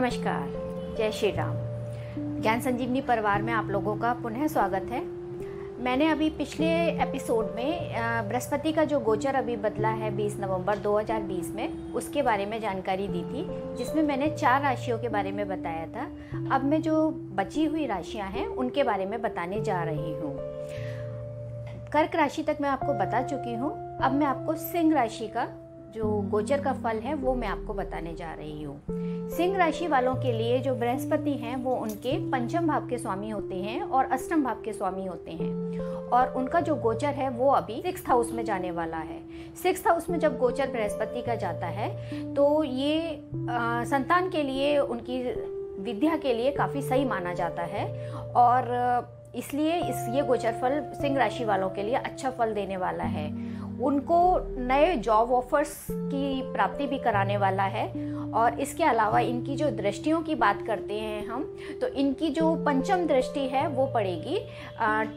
नमस्कार, जय श्री राम। ज्ञान संजीवनी परिवार में आप लोगों का पुनः स्वागत है। मैंने अभी पिछले एपिसोड में बृहस्पति का जो गोचर अभी बदला है 20 नवंबर 2020 में, उसके बारे में जानकारी दी थी, जिसमें मैंने 4 राशियों के बारे में बताया था। अब मैं जो बची हुई राशियां हैं उनके बारे में बताने जा रही हूँ। कर्क राशि तक मैं आपको बता चुकी हूँ। अब मैं आपको सिंह राशि का जो गोचर का फल है वो मैं आपको बताने जा रही हूँ। सिंह राशि वालों के लिए जो बृहस्पति हैं वो उनके पंचम भाव के स्वामी होते हैं और अष्टम भाव के स्वामी होते हैं, और उनका जो गोचर है वो अभी 6th हाउस में जाने वाला है। 6th हाउस में जब गोचर बृहस्पति का जाता है तो ये संतान के लिए, उनकी विद्या के लिए काफ़ी सही माना जाता है, और इसलिए ये गोचर फल सिंह राशि वालों के लिए अच्छा फल देने वाला है। उनको नए जॉब ऑफर्स की प्राप्ति भी कराने वाला है। और इसके अलावा इनकी जो दृष्टियों की बात करते हैं हम, तो इनकी जो पंचम दृष्टि है वो पड़ेगी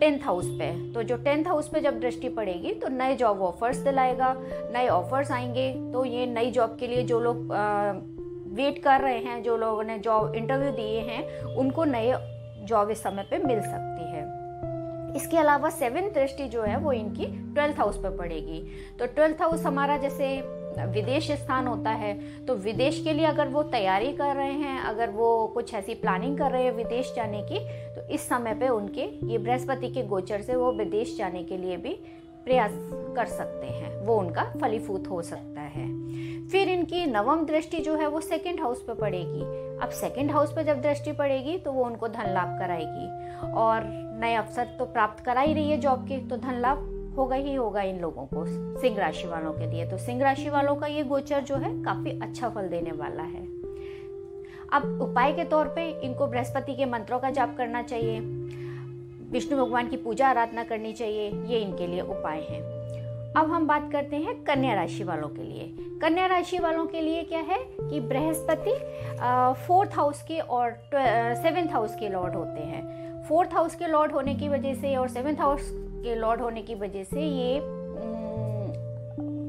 10th हाउस पे। तो जो 10th हाउस पे जब दृष्टि पड़ेगी तो नए जॉब ऑफर्स दिलाएगा, नए ऑफर्स आएंगे। तो ये नई जॉब के लिए जो लोग वेट कर रहे हैं, जो लोगों ने जॉब इंटरव्यू दिए हैं, उनको नए जॉब इस समय पे मिल सकती है। इसके अलावा 7th दृष्टि जो है वो इनकी 12th हाउस पे पड़ेगी। तो 12th हाउस हमारा जैसे विदेश स्थान होता है, तो विदेश के लिए अगर वो तैयारी कर रहे हैं, अगर वो कुछ ऐसी प्लानिंग कर रहे हैं विदेश जाने की, तो इस समय पे उनके ये बृहस्पति के गोचर से वो विदेश जाने के लिए भी प्रयास कर सकते हैं, वो उनका फलीभूत हो सकता है। फिर इनकी नवम दृष्टि जो है वो 2nd हाउस पे पड़ेगी। अब 2nd हाउस पे जब दृष्टि पड़ेगी तो वो उनको धन लाभ कराएगी, और नए अवसर तो प्राप्त करा ही रही है जॉब के, तो धन लाभ होगा ही होगा इन लोगों को, सिंह राशि वालों के लिए। तो सिंह राशि वालों का ये गोचर जो है काफी अच्छा फल देने वाला है। अब उपाय के तौर पे इनको बृहस्पति के मंत्रों का जाप करना चाहिए, विष्णु भगवान की पूजा आराधना करनी चाहिए, ये इनके लिए उपाय हैं। अब हम बात करते हैं कन्या राशि वालों के लिए। कन्या राशि वालों के लिए क्या है कि बृहस्पति 4th हाउस के और 7th हाउस के लॉर्ड होते हैं। 4th हाउस के लॉर्ड होने की वजह से और 7th हाउस के लॉर्ड होने की वजह से ये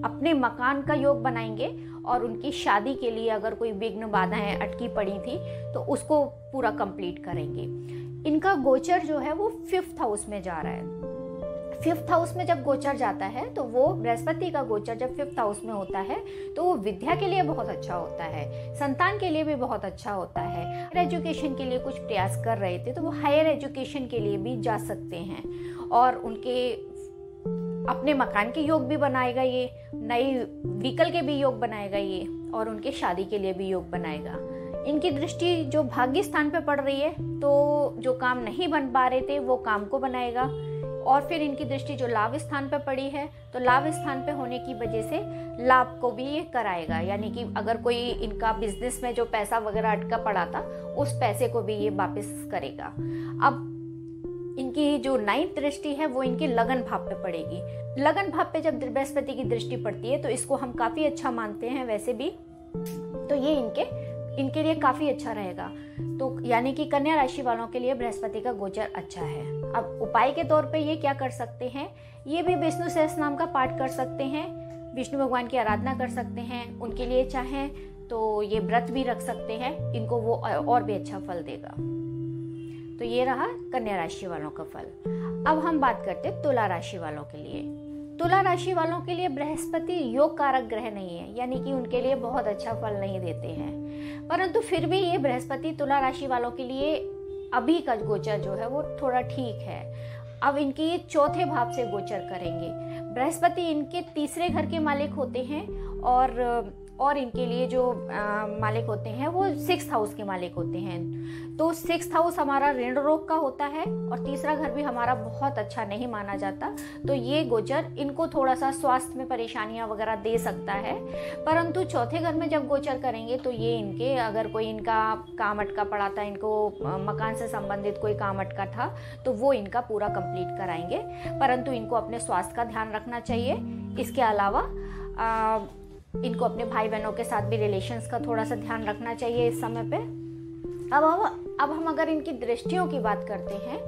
अपने मकान का योग बनाएंगे, और उनकी शादी के लिए अगर कोई विघ्न बाधाएं अटकी पड़ी थी तो उसको पूरा कंप्लीट करेंगे। इनका गोचर जो है वो 5th हाउस में जा रहा है। 5th हाउस में जब गोचर जाता है तो वो बृहस्पति का गोचर जब 5th हाउस में होता है तो वो विद्या के लिए बहुत अच्छा होता है, संतान के लिए भी बहुत अच्छा होता है। हायर एजुकेशन के लिए कुछ प्रयास कर रहे थे तो वो हायर एजुकेशन के लिए भी जा सकते हैं, और उनके अपने मकान के योग भी बनाएगा ये, नई व्हीकल के भी योग बनाएगा ये, और उनके शादी के लिए भी योग बनाएगा। इनकी दृष्टि जो भाग्य स्थान पे पड़ रही है, तो जो काम नहीं बन पा रहे थे वो काम को बनाएगा। और फिर इनकी दृष्टि जो लाभ स्थान पे पड़ी है, तो लाभ स्थान पे होने की वजह से लाभ को भी ये कराएगा, यानी कि अगर कोई इनका बिजनेस में जो पैसा वगैरह अटका पड़ा था उस पैसे को भी ये वापस करेगा। अब इनकी जो 9th दृष्टि है वो इनके लगन भाव पे पड़ेगी। लगन भाव पे जब बृहस्पति की दृष्टि पड़ती है तो इसको हम काफी अच्छा मानते हैं वैसे भी, तो ये इनके लिए काफी अच्छा रहेगा। तो यानी कि कन्या राशि वालों के लिए बृहस्पति का गोचर अच्छा है। अब उपाय के तौर पे ये क्या कर सकते हैं, ये भी विष्णु सहस्त्र नाम का पाठ कर सकते हैं, विष्णु भगवान की आराधना कर सकते हैं। उनके लिए चाहें तो ये व्रत भी रख सकते हैं, इनको वो और भी अच्छा फल देगा। तो ये रहा कन्या राशि वालों का फल। अब हम बात करते हैं तुला राशि वालों के लिए। तुला राशि वालों के लिए बृहस्पति योग कारक ग्रह नहीं है, यानी कि उनके लिए बहुत अच्छा फल नहीं देते हैं, परंतु फिर भी ये बृहस्पति तुला राशि वालों के लिए अभी का गोचर जो है वो थोड़ा ठीक है। अब इनके ये 4थे भाव से गोचर करेंगे। बृहस्पति इनके 3रे घर के मालिक होते हैं, और इनके लिए जो मालिक होते हैं वो 6th हाउस के मालिक होते हैं। तो 6th हाउस हमारा ऋण रोग का होता है, और 3रा घर भी हमारा बहुत अच्छा नहीं माना जाता। तो ये गोचर इनको थोड़ा सा स्वास्थ्य में परेशानियां वगैरह दे सकता है, परंतु 4थे घर में जब गोचर करेंगे तो ये इनके, अगर कोई इनका काम अटका पड़ा था, इनको मकान से संबंधित कोई काम अटका था, तो वो इनका पूरा कंप्लीट कराएंगे। परंतु इनको अपने स्वास्थ्य का ध्यान रखना चाहिए। इसके अलावा इनको अपने भाई बहनों के साथ भी रिलेशंस का थोड़ा सा ध्यान रखना चाहिए इस समय पे। अब हम अगर इनकी दृष्टियों की बात करते हैं,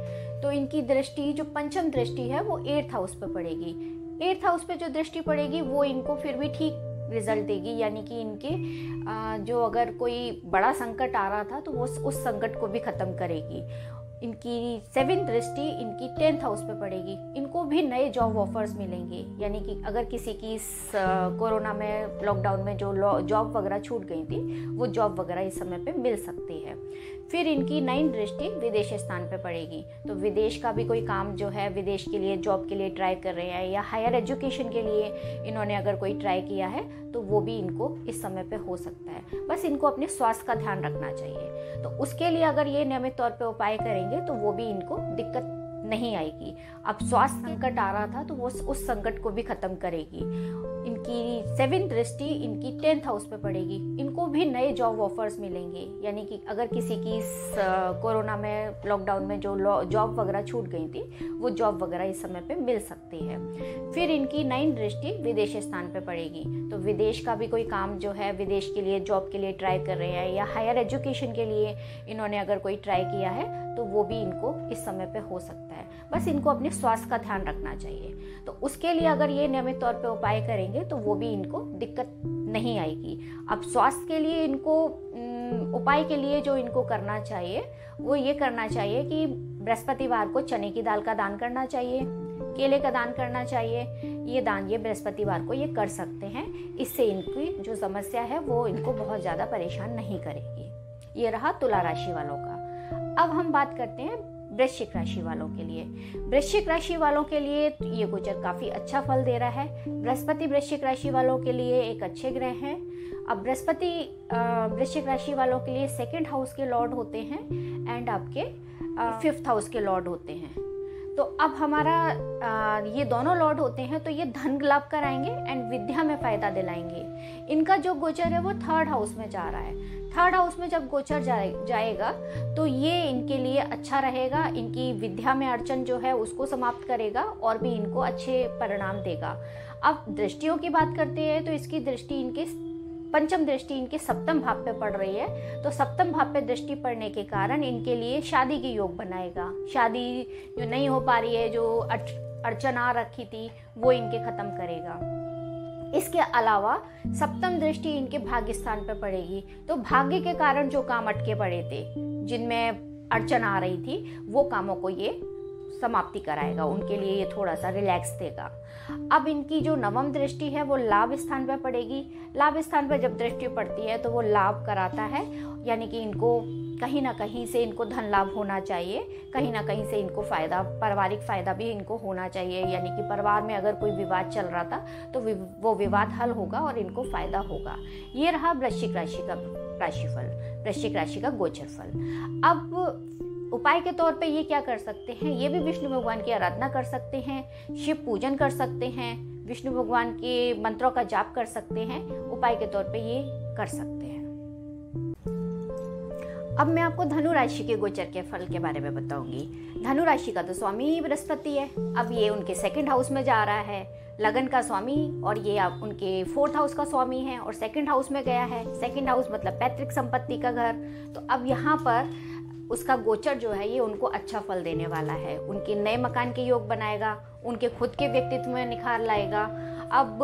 तो इनकी दृष्टि जो पंचम दृष्टि है वो 8th हाउस पे पड़ेगी। 8th हाउस पे जो दृष्टि पड़ेगी वो इनको फिर भी ठीक रिजल्ट देगी, यानी कि इनके जो अगर कोई बड़ा संकट आ रहा था तो वो उस संकट को भी ख़त्म करेगी। इनकी 7th दृष्टि इनकी 10th हाउस पे पड़ेगी। इनको भी नए जॉब ऑफर्स मिलेंगे, यानी कि अगर किसी की कोरोना में लॉकडाउन में जो जॉब वगैरह छूट गई थी वो जॉब वगैरह इस समय पे मिल सकती है। फिर इनकी 9th दृष्टि विदेश स्थान पे पड़ेगी, तो विदेश का भी कोई काम जो है, विदेश के लिए जॉब के लिए ट्राई कर रहे हैं या हायर एजुकेशन के लिए इन्होंने अगर कोई ट्राई किया है तो वो भी इनको इस समय पे हो सकता है। बस इनको अपने स्वास्थ्य का ध्यान रखना चाहिए, तो उसके लिए अगर ये नियमित तौर पे उपाय करेंगे तो वो भी इनको दिक्कत नहीं आएगी। अब स्वास्थ्य संकट आ रहा था तो वो उस संकट को भी खत्म करेगी। इनकी 7th दृष्टि इनकी 10th हाउस पे पड़ेगी। इनको भी नए जॉब ऑफर्स मिलेंगे, यानी कि अगर किसी की कोरोना में लॉकडाउन में जो जॉब वगैरह छूट गई थी वो जॉब वगैरह इस समय पे मिल सकती है। फिर इनकी 9th दृष्टि विदेश स्थान पे पड़ेगी, तो विदेश का भी कोई काम जो है, विदेश के लिए जॉब के लिए ट्राई कर रहे हैं या हायर एजुकेशन के लिए इन्होंने अगर कोई ट्राई किया है तो वो भी इनको इस समय पे हो सकता है। बस इनको अपने स्वास्थ्य का ध्यान रखना चाहिए, तो उसके लिए अगर ये नियमित तौर पे उपाय करेंगे तो वो भी इनको दिक्कत नहीं आएगी। अब स्वास्थ्य के लिए इनको उपाय के लिए जो इनको करना चाहिए वो ये करना चाहिए कि बृहस्पतिवार को चने की दाल का दान करना चाहिए, केले का दान करना चाहिए। ये दान ये बृहस्पतिवार को ये कर सकते हैं, इससे इनकी जो समस्या है वो इनको बहुत ज़्यादा परेशान नहीं करेगी। ये रहा तुला राशि वालों का। अब हम बात करते हैं वृश्चिक राशि वालों के लिए। वृश्चिक राशि वालों के लिए ये गोचर काफी अच्छा फल दे रहा है। बृहस्पति वृश्चिक राशि वालों के लिए एक अच्छे ग्रह हैं। अब बृहस्पति वृश्चिक राशि वालों के लिए 2nd हाउस के लॉर्ड होते हैं एंड आपके 5th हाउस के लॉर्ड होते हैं। तो अब हमारा ये दोनों लॉर्ड होते हैं तो ये धन लाभ कराएंगे एंड विद्या में फायदा दिलाएंगे। इनका जो गोचर है वो 3rd हाउस में जा रहा है। 3rd हाउस में जब गोचर जाएगा तो ये इनके लिए अच्छा रहेगा। इनकी विद्या में अड़चन जो है उसको समाप्त करेगा और भी इनको अच्छे परिणाम देगा। अब दृष्टियों की बात करते हैं तो इसकी दृष्टि इनके 5th दृष्टि इनके 7th भाव पे पड़ रही है, तो 7th भाव पे दृष्टि पड़ने के कारण इनके लिए शादी के योग बनाएगा। शादी जो नहीं हो पा रही है, जो अड़चन आ रखी थी वो इनके खत्म करेगा। इसके अलावा 7th दृष्टि इनके भाग्य स्थान पे पड़ेगी, तो भाग्य के कारण जो काम अटके पड़े थे, जिनमें अड़चन आ रही थी, वो कामों को ये समाप्ति कराएगा। उनके लिए ये थोड़ा सा रिलैक्स देगा। अब इनकी जो 9th दृष्टि है वो लाभ स्थान पर पड़ेगी। लाभ स्थान पर जब दृष्टि पड़ती है तो वो लाभ कराता है, यानी कि इनको कहीं ना कहीं से इनको धन लाभ होना चाहिए, कहीं ना कहीं से इनको फायदा, पारिवारिक फायदा भी इनको होना चाहिए। यानी कि परिवार में अगर कोई विवाद चल रहा था तो वो विवाद हल होगा और इनको फायदा होगा। ये रहा वृश्चिक राशि का राशिफल, वृश्चिक राशि का गोचर फल। अब उपाय के तौर पे ये क्या कर सकते हैं, ये भी विष्णु भगवान की आराधना कर सकते हैं, शिव पूजन कर सकते हैं, विष्णु भगवान के मंत्रों का जाप कर सकते हैं। उपाय के तौर पे ये कर सकते हैं। अब मैं आपको धनु राशि के गोचर के फल के बारे में बताऊंगी। धनु राशि का तो स्वामी बृहस्पति है। अब ये उनके 2nd हाउस में जा रहा है, लगन का स्वामी, और ये आप उनके 4th हाउस का स्वामी है और 2nd हाउस में गया है। 2nd हाउस मतलब पैतृक संपत्ति का घर। तो अब यहाँ पर उसका गोचर जो है ये उनको अच्छा फल देने वाला है। उनके नए मकान के योग बनाएगा, उनके खुद के व्यक्तित्व में निखार लाएगा। अब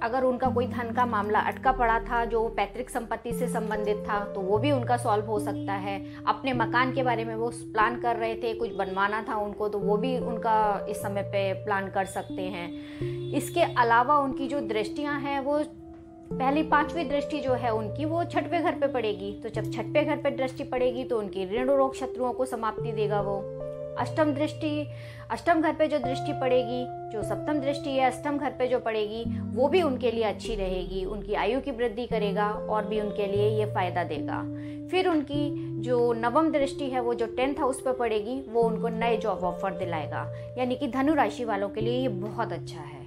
अगर उनका कोई धन का मामला अटका पड़ा था जो पैतृक संपत्ति से संबंधित था तो वो भी उनका सॉल्व हो सकता है। अपने मकान के बारे में वो प्लान कर रहे थे, कुछ बनवाना था उनको, तो वो भी उनका इस समय पे प्लान कर सकते हैं। इसके अलावा उनकी जो दृष्टियां हैं वो पहली 5वीं दृष्टि जो है उनकी वो 6ठवें घर पे पड़ेगी। तो जब 6ठवें घर पे दृष्टि पड़ेगी तो उनकी ऋण रोग शत्रुओं को समाप्ति देगा वो। अष्टम घर पे जो दृष्टि पड़ेगी, जो 7th दृष्टि है अष्टम घर पे जो पड़ेगी, वो भी उनके लिए अच्छी रहेगी, उनकी आयु की वृद्धि करेगा और भी उनके लिए ये फायदा देगा। फिर उनकी जो 9th दृष्टि है वो जो 10th हाउस पे पड़ेगी, वो उनको नए जॉब ऑफर दिलाएगा। यानी कि धनु राशि वालों के लिए ये बहुत अच्छा है।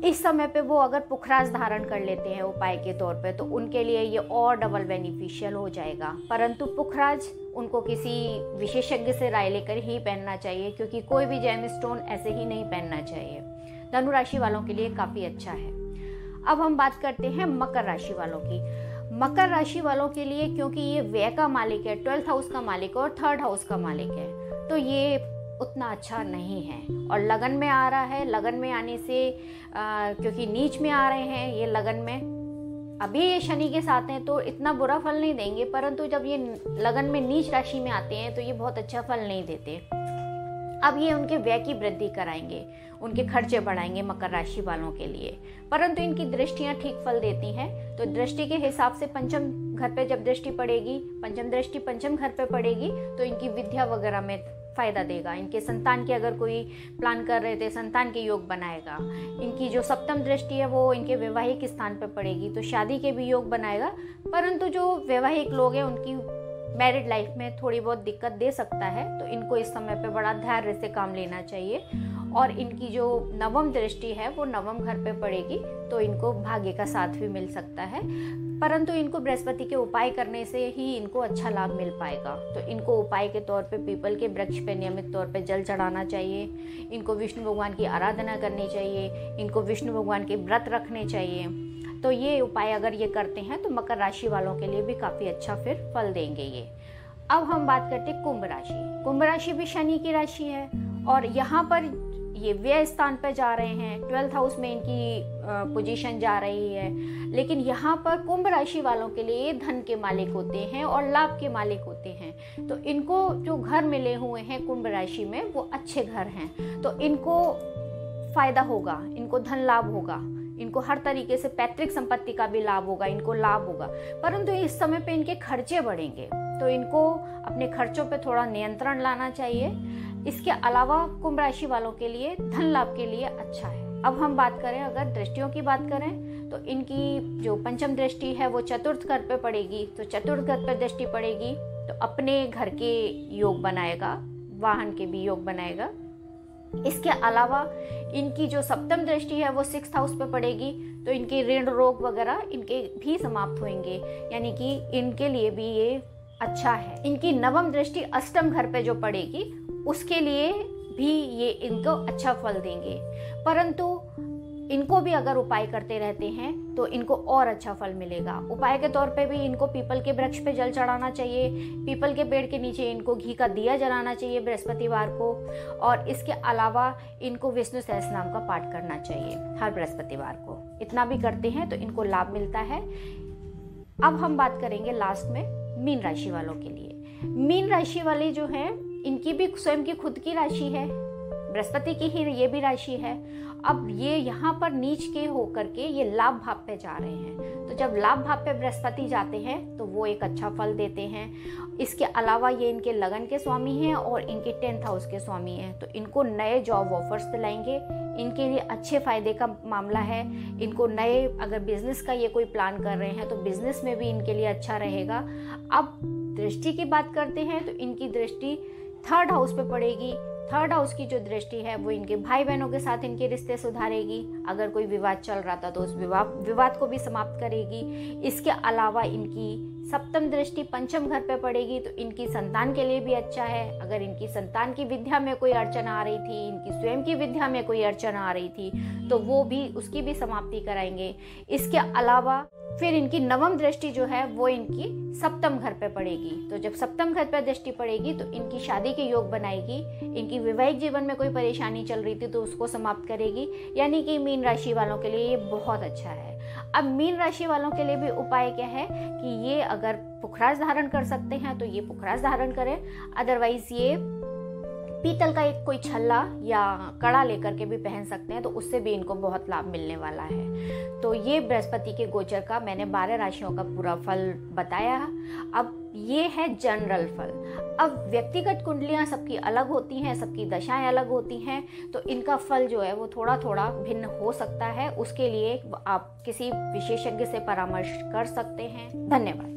इस समय पे वो अगर पुखराज धारण कर लेते हैं उपाय के तौर पे तो उनके लिए ये और डबल बेनिफिशियल हो जाएगा। परंतु पुखराज उनको किसी विशेषज्ञ से राय लेकर ही पहनना चाहिए, क्योंकि कोई भी जेम स्टोन ऐसे ही नहीं पहनना चाहिए। धनु राशि वालों के लिए काफ़ी अच्छा है। अब हम बात करते हैं मकर राशि वालों की। मकर राशि वालों के लिए, क्योंकि ये व्यय का मालिक है, 12th हाउस का मालिक और 3rd हाउस का मालिक है, तो ये उतना अच्छा नहीं है। और लगन में आ रहा है, लगन में आने से क्योंकि नीच में आ रहे हैं ये लगन में, अभी ये शनि के साथ हैं तो इतना बुरा फल नहीं देंगे, परंतु जब ये लगन में नीच राशि में आते हैं तो ये बहुत अच्छा फल नहीं देते। अब ये उनके व्यय की वृद्धि कराएंगे, उनके खर्चे बढ़ाएंगे मकर राशि वालों के लिए, परंतु इनकी दृष्टियां ठीक फल देती हैं। तो दृष्टि के हिसाब से पंचम घर पे जब दृष्टि पड़ेगी, पंचम दृष्टि पंचम घर पे पड़ेगी तो इनकी विद्या वगैरह में फायदा देगा। इनके संतान के अगर कोई प्लान कर रहे थे, संतान के योग बनाएगा। इनकी जो सप्तम दृष्टि है वो इनके वैवाहिक स्थान पे पड़ेगी तो शादी के भी योग बनाएगा, परंतु जो वैवाहिक लोग हैं उनकी मैरिड लाइफ में थोड़ी बहुत दिक्कत दे सकता है। तो इनको इस समय पे बड़ा धैर्य से काम लेना चाहिए। और इनकी जो नवम दृष्टि है वो नवम घर पे पड़ेगी तो इनको भाग्य का साथ भी मिल सकता है, परंतु इनको बृहस्पति के उपाय करने से ही इनको अच्छा लाभ मिल पाएगा। तो इनको उपाय के तौर पे पीपल के वृक्ष पे नियमित तौर पे जल चढ़ाना चाहिए, इनको विष्णु भगवान की आराधना करनी चाहिए, इनको विष्णु भगवान के व्रत रखने चाहिए। तो ये उपाय अगर ये करते हैं तो मकर राशि वालों के लिए भी काफ़ी अच्छा फिर फल देंगे ये। अब हम बात करते हैं कुंभ राशि। कुंभ राशि भी शनि की राशि है और यहाँ पर ये व्यय स्थान पर जा रहे हैं, 12th हाउस में इनकी पोजीशन जा रही है। लेकिन यहाँ पर कुंभ राशि वालों के लिए ये धन के मालिक होते हैं और लाभ के मालिक होते हैं। तो इनको जो घर मिले हुए हैं कुंभ राशि में वो अच्छे घर हैं, तो इनको फायदा होगा, इनको धन लाभ होगा, इनको हर तरीके से पैतृक संपत्ति का भी लाभ होगा, इनको लाभ होगा। परंतु इस समय पे इनके खर्चे बढ़ेंगे तो इनको अपने खर्चों पे थोड़ा नियंत्रण लाना चाहिए। इसके अलावा कुंभ राशि वालों के लिए धन लाभ के लिए अच्छा है। अब हम बात करें, अगर दृष्टियों की बात करें तो इनकी जो पंचम दृष्टि है वो चतुर्थ घर पे पड़ेगी। तो चतुर्थ घर पे दृष्टि पड़ेगी तो अपने घर के योग बनाएगा, वाहन के भी योग बनाएगा। इसके अलावा इनकी जो सप्तम दृष्टि है वो 6th हाउस पे पड़ेगी तो इनके ऋण रोग वगैरह इनके भी समाप्त होंगे, यानी कि इनके लिए भी ये अच्छा है। इनकी नवम दृष्टि अष्टम घर पे जो पड़ेगी उसके लिए भी ये इनको अच्छा फल देंगे, परंतु इनको भी अगर उपाय करते रहते हैं तो इनको और अच्छा फल मिलेगा। उपाय के तौर पे भी इनको पीपल के वृक्ष पे जल चढ़ाना चाहिए, पीपल के पेड़ के नीचे इनको घी का दिया जलाना चाहिए बृहस्पतिवार को, और इसके अलावा इनको विष्णु सहस्रनाम का पाठ करना चाहिए हर बृहस्पतिवार को। इतना भी करते हैं तो इनको लाभ मिलता है। अब हम बात करेंगे लास्ट में मीन राशि वालों के लिए। मीन राशि वाले जो हैं इनकी भी स्वयं की खुद की राशि है, बृहस्पति की ही ये भी राशि है। अब ये यहाँ पर नीच के होकर के ये लाभ भाव पे जा रहे हैं, तो जब लाभ भाव पे बृहस्पति जाते हैं तो वो एक अच्छा फल देते हैं। इसके अलावा ये इनके लगन के स्वामी हैं और इनके 10th हाउस के स्वामी हैं, तो इनको नए जॉब ऑफर्स दिलाएंगे, इनके लिए अच्छे फायदे का मामला है। इनको नए अगर बिजनेस का ये कोई प्लान कर रहे हैं तो बिजनेस में भी इनके लिए अच्छा रहेगा। अब दृष्टि की बात करते हैं तो इनकी दृष्टि 3rd हाउस पे पड़ेगी। 3rd हाउस की जो दृष्टि है वो इनके भाई बहनों के साथ इनके रिश्ते सुधारेगी, अगर कोई विवाद चल रहा था तो उस विवाद को भी समाप्त करेगी। इसके अलावा इनकी सप्तम दृष्टि पंचम घर पे पड़ेगी तो इनकी संतान के लिए भी अच्छा है। अगर इनकी संतान की विद्या में कोई अड़चन आ रही थी, इनकी स्वयं की विद्या में कोई अड़चन आ रही थी तो वो भी उसकी भी समाप्ति कराएंगे। इसके अलावा फिर इनकी नवम दृष्टि जो है वो इनकी सप्तम घर पे पड़ेगी, तो जब सप्तम घर पे दृष्टि पड़ेगी तो इनकी शादी के योग बनाएगी। इनकी वैवाहिक जीवन में कोई परेशानी चल रही थी तो उसको समाप्त करेगी, यानी कि मीन राशि वालों के लिए ये बहुत अच्छा है। अब मीन राशि वालों के लिए भी उपाय क्या है कि ये अगर पुखराज धारण कर सकते हैं तो ये पुखराज धारण करें, अदरवाइज ये पीतल का एक कोई छल्ला या कड़ा लेकर के भी पहन सकते हैं, तो उससे भी इनको बहुत लाभ मिलने वाला है। तो ये बृहस्पति के गोचर का मैंने 12 राशियों का पूरा फल बताया। अब ये है जनरल फल। अब व्यक्तिगत कुंडलियां सबकी अलग होती हैं, सबकी दशाएं अलग होती हैं, तो इनका फल जो है वो थोड़ा थोड़ा भिन्न हो सकता है। उसके लिए आप किसी विशेषज्ञ से परामर्श कर सकते हैं। धन्यवाद।